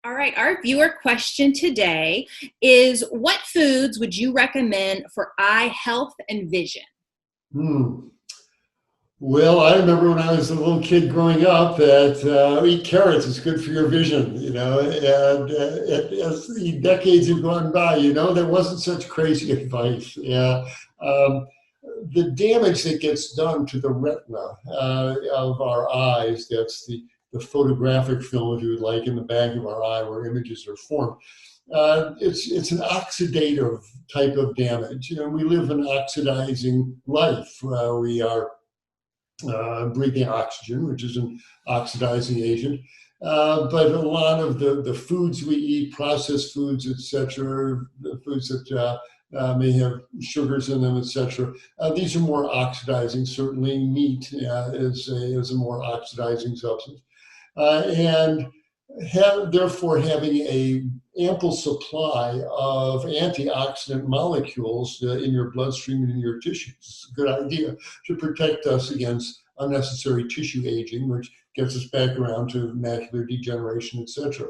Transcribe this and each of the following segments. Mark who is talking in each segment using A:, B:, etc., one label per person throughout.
A: All right, our viewer question today is, what foods would you recommend for eye health and vision?
B: Hmm. Well, I remember when I was a little kid growing up that eat carrots, it's good for your vision, and as the decades have gone by, there wasn't such crazy advice. Yeah. Um, the damage that gets done to the retina of our eyes, that's the photographic film, if you would like, in the back of our eye where images are formed. It's an oxidative type of damage. We live an oxidizing life. We are breathing oxygen, which is an oxidizing agent. But a lot of the foods we eat, processed foods, etc., the foods that may have sugars in them, etc. These are more oxidizing. Certainly, meat is a more oxidizing substance, and therefore having a ample supply of antioxidant molecules in your bloodstream and in your tissues is a good idea to protect us against unnecessary tissue aging, which gets us back around to macular degeneration, etc.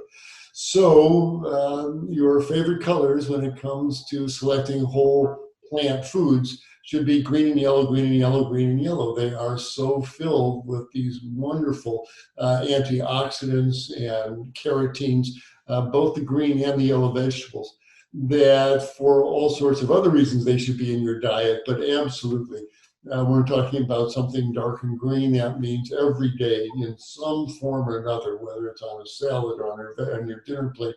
B: So your favorite colors when it comes to selecting whole plant foods should be green and yellow, green and yellow, green and yellow. They are so filled with these wonderful antioxidants and carotenes, both the green and the yellow vegetables, that for all sorts of other reasons they should be in your diet, but absolutely. We're talking about something dark and green. That means every day in some form or another, whether it's on a salad or on your dinner plate,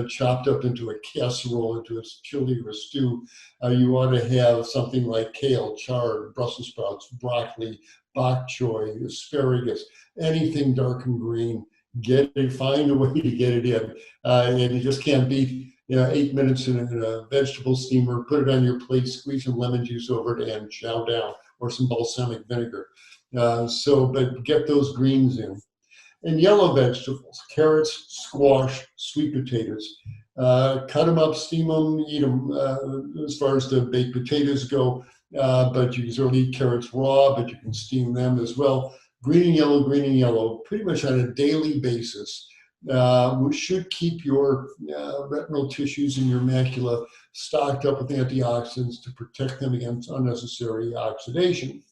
B: chopped up into a casserole, into a chili or a stew, you ought to have something like kale, chard, Brussels sprouts, broccoli, bok choy, asparagus, anything dark and green. Get it, find a way to get it in. And you just can't beat 8 minutes in a vegetable steamer, put it on your plate, squeeze some lemon juice over it, and chow down, or some balsamic vinegar. But get those greens in. And yellow vegetables, carrots, squash, sweet potatoes. Cut them up, steam them, eat them as far as the baked potatoes go. But you can certainly eat carrots raw, but you can steam them as well. Green and yellow, pretty much on a daily basis, which should keep your retinal tissues and your macula stocked up with antioxidants to protect them against unnecessary oxidation.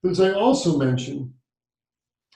B: But as I also mentioned,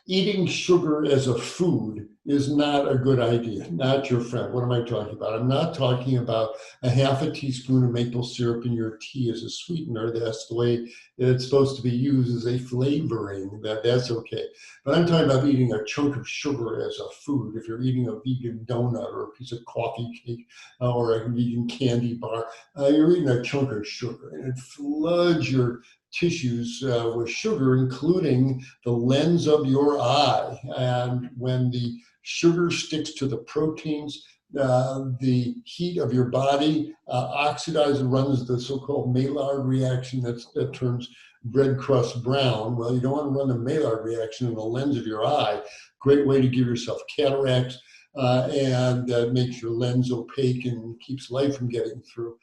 B: eating sugar as a food is not a good idea, not your friend. What am I talking about? I'm not talking about a half a teaspoon of maple syrup in your tea as a sweetener. That's the way it's supposed to be used as a flavoring. That's okay. But I'm talking about eating a chunk of sugar as a food. If you're eating a vegan donut or a piece of coffee cake or a vegan candy bar, you're eating a chunk of sugar, and it floods your tissues with sugar, including the lens of your eye. And when the sugar sticks to the proteins, the heat of your body oxidizes and runs the so-called Maillard reaction that turns bread crust brown. Well, you don't want to run the Maillard reaction in the lens of your eye. Great way to give yourself cataracts. And makes your lens opaque and keeps light from getting through.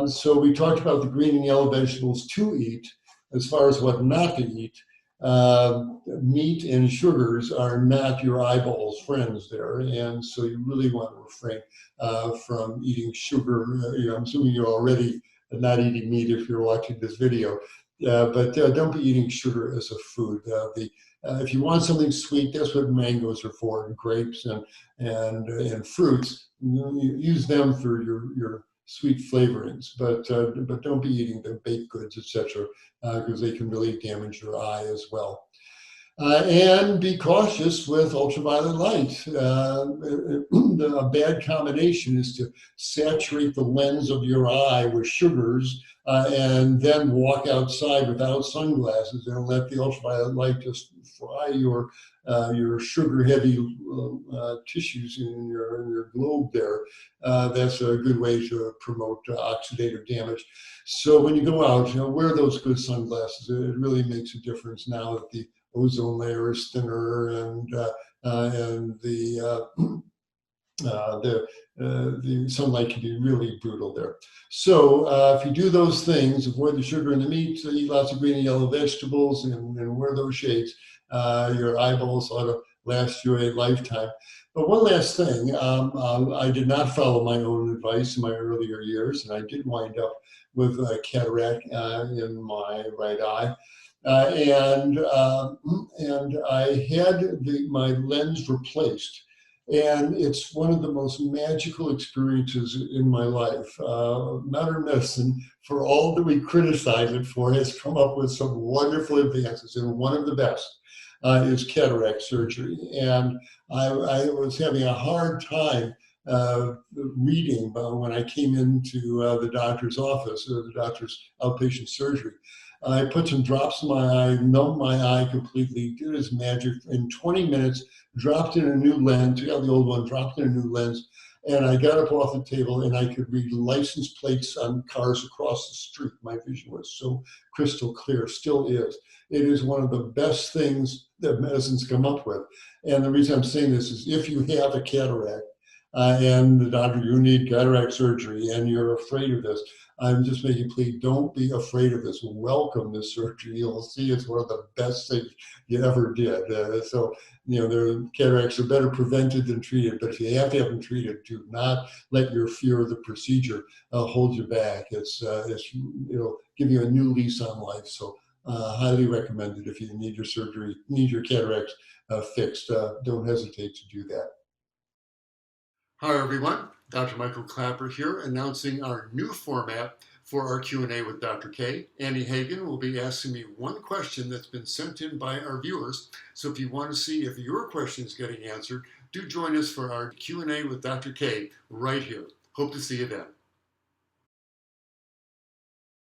B: So we talked about the green and yellow vegetables to eat. As far as what not to eat, meat and sugars are not your eyeballs' friends there, and so you really want to refrain from eating sugar. I'm assuming you're already not eating meat if you're watching this video, but don't be eating sugar as a food. If you want something sweet, that's what mangoes are for, and grapes and fruits. Use them for your sweet flavorings, but don't be eating the baked goods, etc., because they can really damage your eye as well. And be cautious with ultraviolet light. A bad combination is to saturate the lens of your eye with sugars and then walk outside without sunglasses and let the ultraviolet light just fry your sugar-heavy tissues in your globe there. That's a good way to promote oxidative damage. So when you go out, wear those good sunglasses. It really makes a difference now that the ozone layer is thinner and the sunlight can be really brutal there. So if you do those things, avoid the sugar and the meat, eat lots of green and yellow vegetables, and wear those shades, your eyeballs ought to last you a lifetime. But one last thing, I did not follow my own advice in my earlier years, and I did wind up with a cataract in my right eye. And I had my lens replaced. And it's one of the most magical experiences in my life. Modern medicine, for all that we criticize it for, has come up with some wonderful advances, and one of the best is cataract surgery. And I was having a hard time reading when I came into the doctor's office, or the doctor's outpatient surgery. I put some drops in my eye, numbed my eye completely, did his magic in 20 minutes, dropped in a new lens, took out the old one, dropped in a new lens, and I got up off the table and I could read license plates on cars across the street. My vision was so crystal clear, still is. It is one of the best things that medicine's come up with. And the reason I'm saying this is if you have a cataract and the doctor, you need cataract surgery and you're afraid of this, I'm just making a plea, don't be afraid of this. Welcome this surgery. You'll see it's one of the best things you ever did. The cataracts are better prevented than treated, but if you have to have them treated, do not let your fear of the procedure hold you back. It'll give you a new lease on life. So highly recommended if you need your surgery, need your cataracts fixed. Don't hesitate to do that. Hi everyone, Dr. Michael Klaper here, announcing our new format for our Q&A with Dr. K. Annie Hagen will be asking me one question that's been sent in by our viewers. So if you want to see if your question is getting answered, do join us for our Q&A with Dr. K right here. Hope to see you then.